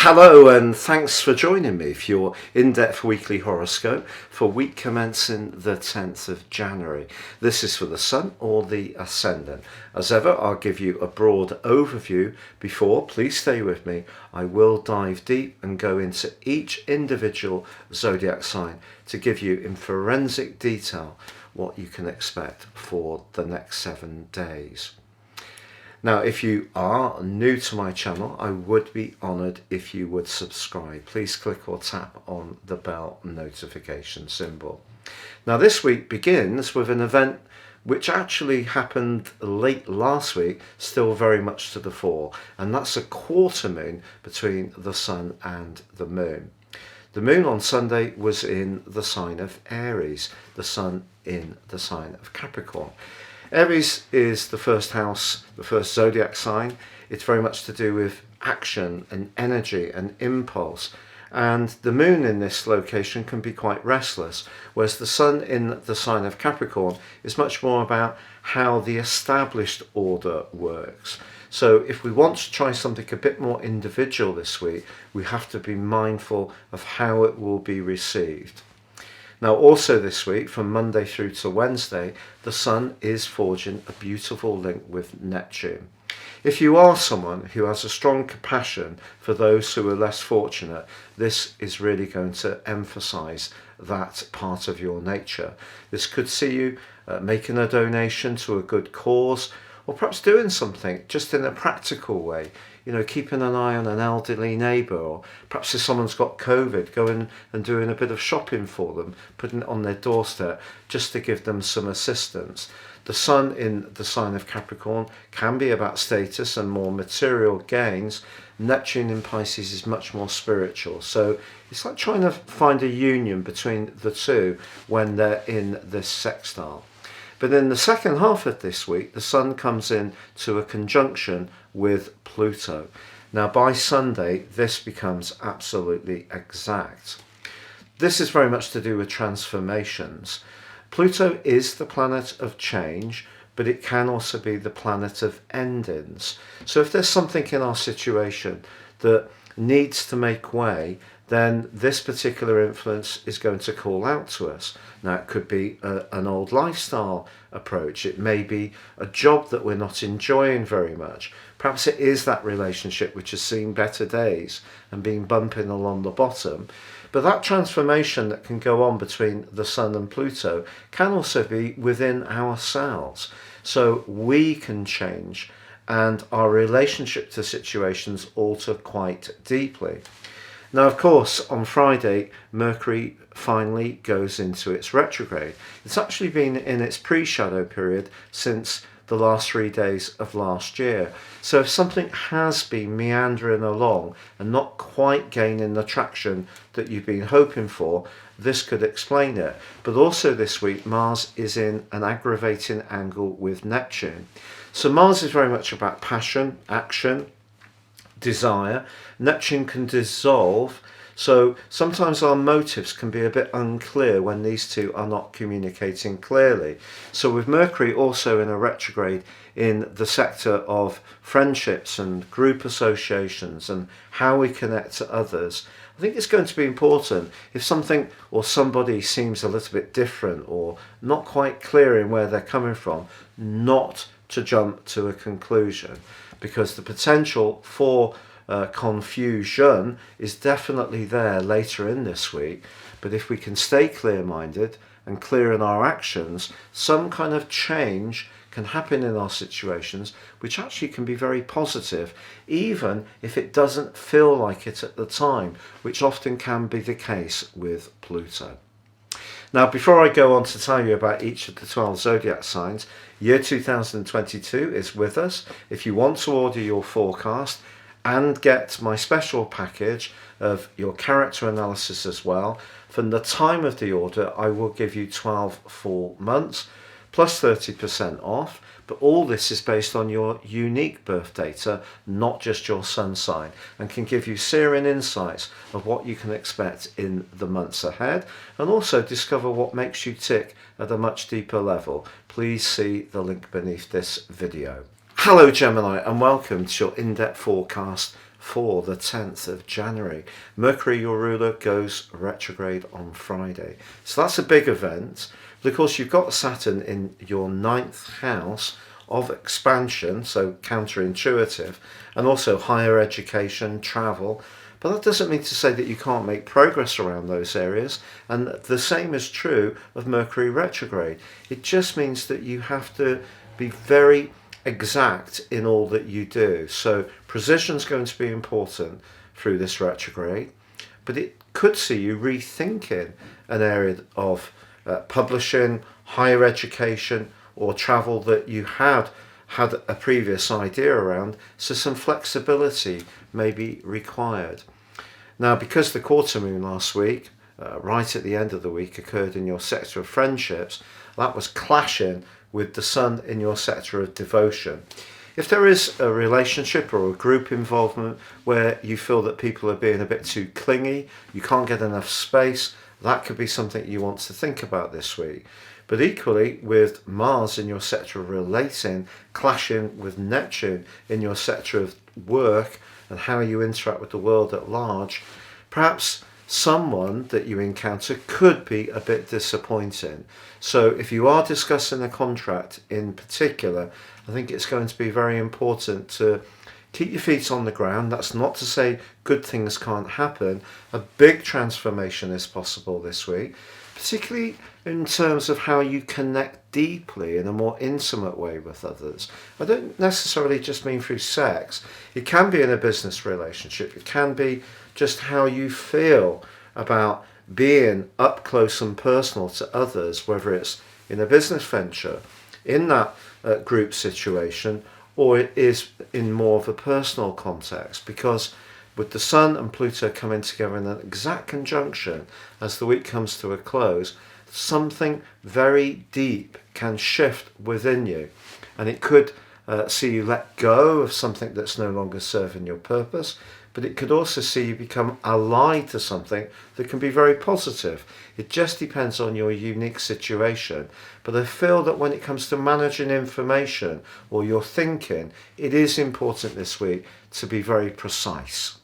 Hello and thanks for joining me for your in-depth weekly horoscope for week commencing the 10th of January. This is for the Sun or the Ascendant. As ever, I'll give you a broad overview before, please stay with me, I will dive deep and go into each individual zodiac sign to give you in forensic detail what you can expect for the next 7 days. Now, if you are new to my channel, I would be honoured if you would subscribe. Please click or tap on the bell notification symbol. Now, this week begins with an event which actually happened late last week, still very much to the fore, and that's a quarter moon between the Sun and the Moon. The Moon on Sunday was in the sign of Aries, the Sun in the sign of Capricorn. Aries is the first house, the first zodiac sign. It's very much to do with action and energy and impulse. And the moon in this location can be quite restless, whereas the Sun in the sign of Capricorn is much more about how the established order works. So if we want to try something a bit more individual this week, we have to be mindful of how it will be received. Now, also this week, from Monday through to Wednesday, the Sun is forging a beautiful link with Neptune. If you are someone who has a strong compassion for those who are less fortunate, this is really going to emphasize that part of your nature. This could see you making a donation to a good cause, or perhaps doing something just in a practical way. You know, keeping an eye on an elderly neighbour, or perhaps if someone's got COVID, going and doing a bit of shopping for them, putting it on their doorstep just to give them some assistance. The Sun in the sign of Capricorn can be about status and more material gains. Neptune in Pisces is much more spiritual. So it's like trying to find a union between the two when they're in this sextile. But in the second half of this week, the Sun comes in to a conjunction with Pluto. Now, by Sunday, this becomes absolutely exact. This is very much to do with transformations. Pluto is the planet of change, but it can also be the planet of endings. So if there's something in our situation that needs to make way, then this particular influence is going to call out to us. Now, it could be an old lifestyle approach. It may be a job that we're not enjoying very much. Perhaps it is that relationship which has seen better days and been bumping along the bottom. But that transformation that can go on between the Sun and Pluto can also be within ourselves. So we can change and our relationship to situations alter quite deeply. Now, of course, on Friday, Mercury finally goes into its retrograde. It's actually been in its pre-shadow period since the last 3 days of last year. So if something has been meandering along and not quite gaining the traction that you've been hoping for, this could explain it. But also this week, Mars is in an aggravating angle with Neptune. So Mars is very much about passion, action, desire. Neptune can dissolve, so sometimes our motives can be a bit unclear when these two are not communicating clearly. So with Mercury also in a retrograde in the sector of friendships and group associations and how we connect to others, I think it's going to be important if something or somebody seems a little bit different or not quite clear in where they're coming from, not to jump to a conclusion, because the potential for confusion is definitely there later in this week. But if we can stay clear-minded and clear in our actions, some kind of change can happen in our situations which actually can be very positive, even if it doesn't feel like it at the time, which often can be the case with Pluto. Now, before I go on to tell you about each of the 12 zodiac signs, year 2022 is with us. If you want to order your forecast and get my special package of your character analysis as well, from the time of the order, I will give you 12 full months plus 30% off. But all this is based on your unique birth data, not just your sun sign, and can give you searing insights of what you can expect in the months ahead, and also discover what makes you tick at a much deeper level. Please see the link beneath this video. Hello Gemini, and welcome to your in-depth forecast for the 10th of January. Mercury, your ruler, goes retrograde on Friday. So that's a big event. But of course, you've got Saturn in your 9th house of expansion, so counterintuitive, and also higher education, travel. But that doesn't mean to say that you can't make progress around those areas. And the same is true of Mercury retrograde. It just means that you have to be very exact in all that you do. So precision is going to be important through this retrograde, but it could see you rethinking an area of publishing, higher education, or travel that you had a previous idea around. So some flexibility may be required. Now, because the quarter moon last week, right at the end of the week, occurred in your sector of friendships, that was clashing with the sun in your sector of devotion. If there is a relationship or a group involvement where you feel that people are being a bit too clingy, you can't get enough space, that could be something you want to think about this week. But equally, with Mars in your sector of relating, clashing with Neptune in your sector of work and how you interact with the world at large, perhaps someone that you encounter could be a bit disappointing. So if you are discussing a contract in particular, I think it's going to be very important to keep your feet on the ground. That's not to say good things can't happen. A big transformation is possible this week, particularly in terms of how you connect deeply in a more intimate way with others. I don't necessarily just mean through sex. It can be in a business relationship. It can be just how you feel about being up close and personal to others, whether it's in a business venture, in that group situation, or it is in more of a personal context. Because with the Sun and Pluto coming together in an exact conjunction as the week comes to a close, something very deep can shift within you, and it could see you let go of something that's no longer serving your purpose, but it could also see you become allied to something that can be very positive. It just depends on your unique situation. But I feel that when it comes to managing information or your thinking, it is important this week to be very precise.